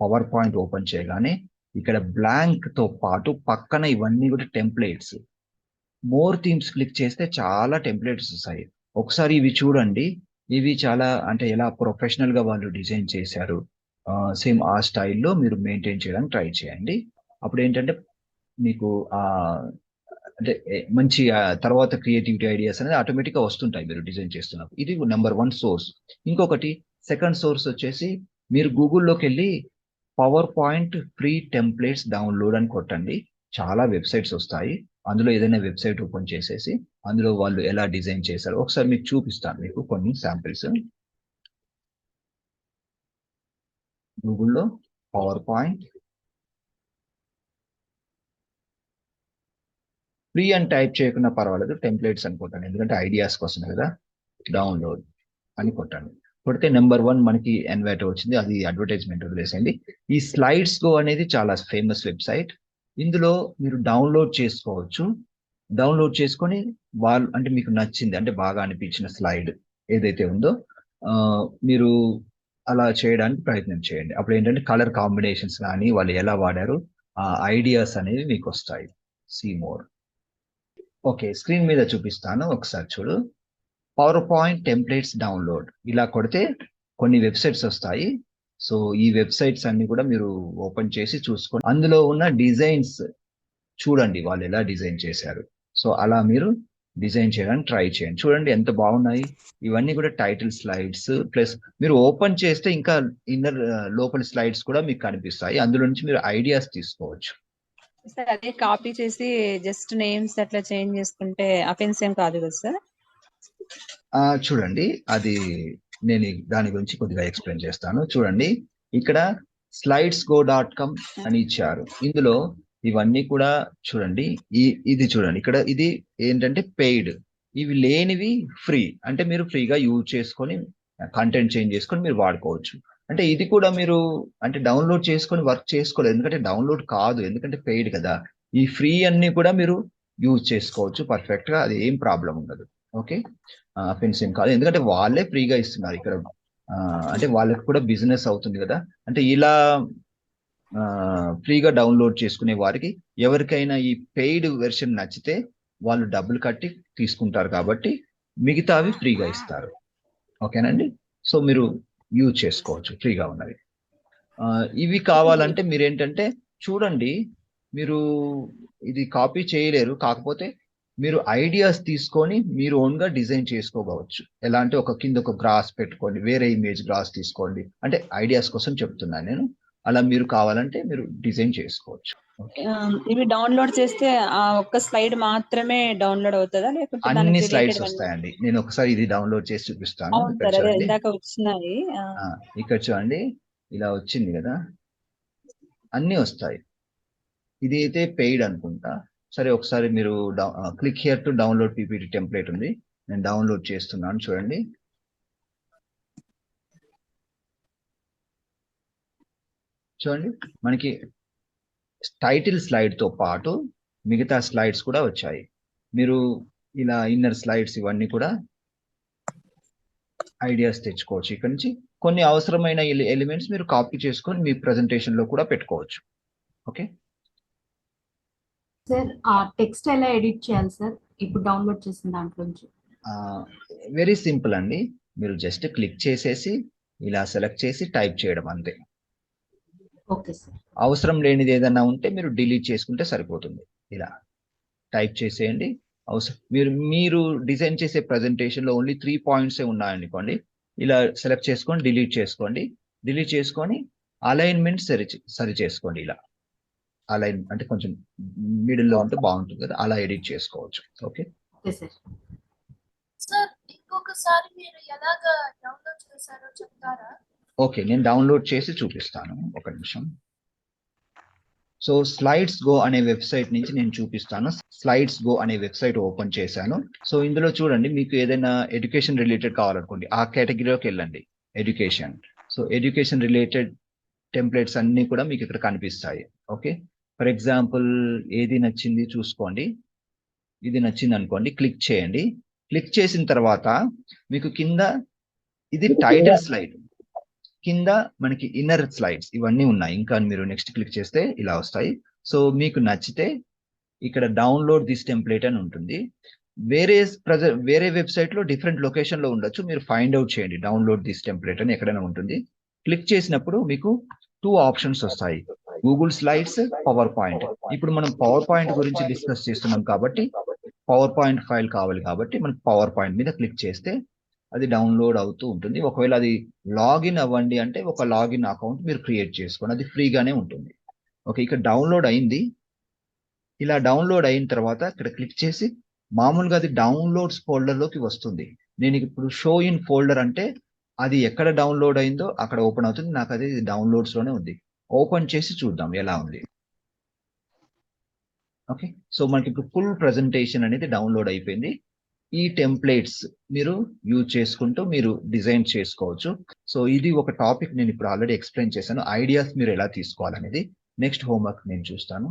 Power point open చేయగానే ఇక్కడ blank తో పాటు పక్కన ఇవన్నీ కూడా టెంప్లెట్స్. మోర్ థీమ్స్ క్లిక్ చేస్తే చాలా టెంప్లెట్స్ వస్తాయి. ఒకసారి ఇవి చూడండి. ఇవి చాలా అంటే ఎలా ప్రొఫెషనల్ గా వాళ్ళు డిజైన్ చేశారు. సేమ్ ఆ స్టైల్లో మీరు మెయింటైన్ చేయడానికి ట్రై చేయండి. అప్పుడు ఏంటంటే మీకు అంటే మంచి తర్వాత క్రియేటివిటీ ఐడియాస్ అనేది ఆటోమేటిక్ గా వస్తుంటాయి మీరు డిజైన్ చేస్తున్నప్పుడు. ఇది నెంబర్ 1 సోర్స్. ఇంకొకటి సెకండ్ సోర్స్ వచ్చేసి మీరు గూగుల్లోకి వెళ్ళి power point free templates download అని కొట్టండి. చాలా వెబ్సైట్స్ వస్తాయి. అందులో ఏదైనా వెబ్సైట్ ఓపెన్ చేసేసి అందులో వాళ్ళు ఎలా డిజైన్ చేశారో ఒకసారి మీకు చూపిస్తాను. మీకు కొన్ని శాంపిల్స్. గూగుల్లో పవర్ పాయింట్ ఫ్రీ అని టైప్ చేయకుండా పర్వాలేదు, టెంప్లెట్స్ అని కొట్టండి, ఎందుకంటే ఐడియాస్ కోసం కదా. డౌన్లోడ్ అని కొట్టండి. కొడితే నెంబర్ 1 మనకి ఎన్వైట్ వచ్చింది. అది అడ్వర్టైజ్మెంట్ వదిలేసండి. ఈ స్లైడ్స్ గో అనేది చాలా ఫేమస్ వెబ్సైట్. ఇందులో మీరు డౌన్లోడ్ చేసుకోవచ్చు. డౌన్లోడ్ చేసుకొని వాళ్ళు అంటే మీకు నచ్చింది అంటే బాగా అనిపించిన స్లైడ్ ఏదైతే ఉందో మీరు అలా చేయడానికి ప్రయత్నం చేయండి. అప్పుడు ఏంటంటే కలర్ కాంబినేషన్స్ కానీ వాళ్ళు ఎలా వాడారు ఆ ఐడియాస్ అనేవి మీకు వస్తాయి. See more. ఓకే, స్క్రీన్ మీద చూపిస్తాను, ఒకసారి చూడు. పవర్ పాయింట్ టెంప్లెట్స్ డౌన్లోడ్ ఇలా కొడితే కొన్ని వెబ్సైట్స్ వస్తాయి. సో ఈ వెబ్సైట్స్ అన్ని కూడా మీరు ఓపెన్ చేసి చూసుకోండి. అందులో ఉన్న డిజైన్స్ చూడండి వాళ్ళు ఎలా డిజైన్ చేశారు. సో అలా మీరు డిజైన్ చేయడానికి ట్రై చేయండి. చూడండి ఎంత బాగున్నాయి. ఇవన్నీ కూడా టైటిల్ స్లైడ్స్ ప్లస్ మీరు ఓపెన్ చేస్తే ఇంకా ఇన్నర్ లోపల స్లైడ్స్ కూడా మీకు కనిపిస్తాయి. అందులో నుంచి మీరు ఐడియాస్ తీసుకోవచ్చు. సార్ అదే కాపీ చేసి జస్ట్ నేమ్స్ అట్లా చేంజ్ చేసుకుంటే అఫెన్స్ ఏం కాదు కదా సార్? చూడండి, అది నేను దాని గురించి కొద్దిగా ఎక్స్ప్లెయిన్ చేస్తాను. చూడండి, ఇక్కడ slides.go.com అని ఇచ్చారు. ఇందులో ఇవన్నీ కూడా చూడండి. ఇది చూడండి, ఇక్కడ ఇది ఏంటంటే పెయిడ్. ఇవి లేనివి ఫ్రీ, అంటే మీరు ఫ్రీగా యూజ్ చేసుకొని కంటెంట్ చేంజ్ చేసుకొని మీరు వాడుకోవచ్చు. అంటే ఇది కూడా మీరు అంటే డౌన్లోడ్ చేసుకొని వర్క్ చేసుకోలేదు, ఎందుకంటే డౌన్లోడ్ కాదు, ఎందుకంటే పెయిడ్ కదా. ఈ ఫ్రీ అన్ని కూడా మీరు యూజ్ చేసుకోవచ్చు పర్ఫెక్ట్ గా, అది ఏం ప్రాబ్లం ఉండదు. ఓకే, అఫెన్స్ ఏం కాదు, ఎందుకంటే వాళ్ళే ఫ్రీగా ఇస్తున్నారు ఇక్కడ. అంటే వాళ్ళకి కూడా బిజినెస్ అవుతుంది కదా. అంటే ఇలా ఫ్రీగా డౌన్లోడ్ చేసుకునే వారికి ఎవరికైనా ఈ పెయిడ్ వెర్షన్ నచ్చితే వాళ్ళు డబ్బులు కట్టి తీసుకుంటారు కాబట్టి మిగతావి ఫ్రీగా ఇస్తారు. ఓకేనండి, సో మీరు యూజ్ చేసుకోవచ్చు ఫ్రీగా ఉన్నవి. ఇవి కావాలంటే మీరు ఏంటంటే చూడండి, మీరు ఇది కాపీ చేయలేరు, కాకపోతే మీరు ఐడియాస్ తీసుకొని మీరు ఓన్ గా డిజైన్ చేసుకోవచ్చు. ఎలా అంటే ఒక కింద ఒక గ్రాస్ పెట్టుకోండి, వేరే ఇమేజ్ గ్రాస్ తీసుకోండి, అంటే ఐడియాస్ కోసం చెప్తున్నాను నేను. అలా మీరు కావాలంటే మీరు డిజైన్ చేసుకోవచ్చు. ఇవి డౌన్లోడ్ చేస్తే ఆ ఒక్క స్లైడ్ మాత్రమే డౌన్లోడ్ అవుతుందా, లేకపోతే అన్ని స్లైడ్స్ వస్తాయండి. నేను ఒకసారి ఇది డౌన్లోడ్ చేసి చూపిస్తాను. ఇక్కడ చూడండి, వచ్చినాయి. ఇక్కడ చూడండి, ఇలా వచ్చింది కదా, అన్ని వస్తాయి. ఇది అయితే పెయిడ్ అనుకుంటా. సరే, ఒకసారి మీరు click here to download PPT template ఉంది, నేను డౌన్లోడ్ చేస్తున్నాను. చూడండి, చూడండి మనకి టైటిల్ స్లైడ్ తో పాటు మిగతా స్లైడ్స్ కూడా వచ్చాయి. మీరు ఇలా ఇన్నర్ స్లైడ్స్ ఇవన్నీ కూడా ఐడియాస్ తెచ్చుకోవచ్చు. ఇక్కడ నుంచి కొన్ని అవసరమైన ఎలిమెంట్స్ మీరు కాపీ చేసుకొని మీ ప్రెజెంటేషన్ లో కూడా పెట్టుకోవచ్చు. ఓకే సార్, ఆ టెక్స్ట్ ఎలా ఎడిట్ చేయాలి సార్ ఇప్పుడు డౌన్లోడ్ చేసిన దాంట్లోంచి? వెరీ సింపుల్ అండి. మీరు జస్ట్ క్లిక్ చేసేసి ఇలా సెలెక్ట్ చేసి టైప్ చేయడం అంతే. Okay sir. అవసరం లేనిది ఏదైనా ఉంటే మీరు డిలీట్ చేసుకుంటే సరిపోతుంది. ఇలా టైప్ చేసేయండి. మీరు డిజైన్ చేసే ప్రెజెంటేషన్ లో ఓన్లీ 3 పాయింట్సే ఉన్నాయనుకోండి, ఇలా సెలెక్ట్ చేసుకొని డిలీట్ చేసుకోండి. డిలీట్ చేసుకొని అలైన్మెంట్ సరి చేసుకోండి. ఇలా అలైన్ అంటే కొంచెం మిడిల్ లో ఉంటే బాగుంటుంది కదా, అలా ఎడిట్ చేసుకోవచ్చు. ఓకే సార్, ఇంకొకసారి మీరు ఎలాగా డౌన్లోడ్ చేశారో చెప్తారా? ఓకే, నేను డౌన్లోడ్ చేసి చూపిస్తాను, ఒక నిమిషం. సో స్లైడ్స్ గో అనే వెబ్సైట్ నుంచి నేను చూపిస్తాను. స్లైడ్స్ గో అనే వెబ్సైట్ ఓపెన్ చేశాను. సో ఇందులో చూడండి, మీకు ఏదైనా ఎడ్యుకేషన్ రిలేటెడ్ కావాలనుకోండి, ఆ కేటగిరీలోకి వెళ్ళండి, education. So education related templates అన్ని కూడా మీకు ఇక్కడ కనిపిస్తాయి. ఓకే, ఫర్ ఎగ్జాంపుల్ ఏది నచ్చింది చూసుకోండి. ఇది నచ్చింది అనుకోండి, క్లిక్ చేయండి. క్లిక్ చేసిన తర్వాత మీకు కింద ఇది టైటిల్ స్లైడ్. కింద మనకి ఇన్నర్ స్లైడ్స్ ఇవన్నీ ఉన్నాయి. ఇంకా మీరు నెక్స్ట్ క్లిక్ చేస్తే ఇలా వస్తాయి. సో మీకు నచ్చితే ఇక్కడ డౌన్లోడ్ దిస్ టెంప్లేట్ అని ఉంటుంది. వేరే వెబ్సైట్ లో డిఫరెంట్ లొకేషన్ లో ఉండొచ్చు. మీరు ఫైండ్ అవుట్ చేయండి. డౌన్లోడ్ దిస్ టెంప్లేట్ అని ఎక్కడైనా ఉంటుంది. క్లిక్ చేసినప్పుడు మీకు 2 ఆప్షన్స్ వస్తాయి. Google slides, power point. ఇప్పుడు మనం పవర్ పాయింట్ గురించి డిస్కస్ చేస్తున్నాం కాబట్టి పవర్ పాయింట్ ఫైల్ కావాలి కాబట్టి మనకి పవర్ పాయింట్ మీద క్లిక్ చేస్తే అది డౌన్లోడ్ అవుతూ ఉంటుంది. ఒకవేళ అది లాగిన్ అవ్వండి అంటే ఒక లాగిన్ అకౌంట్ మీరు క్రియేట్ చేసుకోండి. అది ఫ్రీగానే ఉంటుంది. ఓకే, ఇక్కడ డౌన్లోడ్ అయింది. ఇలా డౌన్లోడ్ అయిన తర్వాత ఇక్కడ క్లిక్ చేసి మామూలుగా అది డౌన్లోడ్స్ ఫోల్డర్ లోకి వస్తుంది. నేను ఇప్పుడు షో ఇన్ ఫోల్డర్ అంటే అది ఎక్కడ డౌన్లోడ్ అయిందో అక్కడ ఓపెన్ అవుతుంది. నాకు అది డౌన్లోడ్స్ లోనే ఉంది. ఓపెన్ చేసి చూద్దాం ఎలా ఉంది. ఓకే, సో మనకి ఇప్పుడు ఫుల్ ప్రెజెంటేషన్ అనేది డౌన్లోడ్ అయిపోయింది. ఈ టెంప్లేట్స్ మీరు యూజ్ చేసుకుంటూ మీరు డిజైన్ చేసుకోవచ్చు. సో ఇది ఒక టాపిక్ నేను ఇప్పుడు ఆల్రెడీ ఎక్స్ప్లెయిన్ చేశాను. ఐడియాస్ మీరు ఎలా తీసుకోవాలనేది. నెక్స్ట్ హోంవర్క్ నేను చూస్తాను.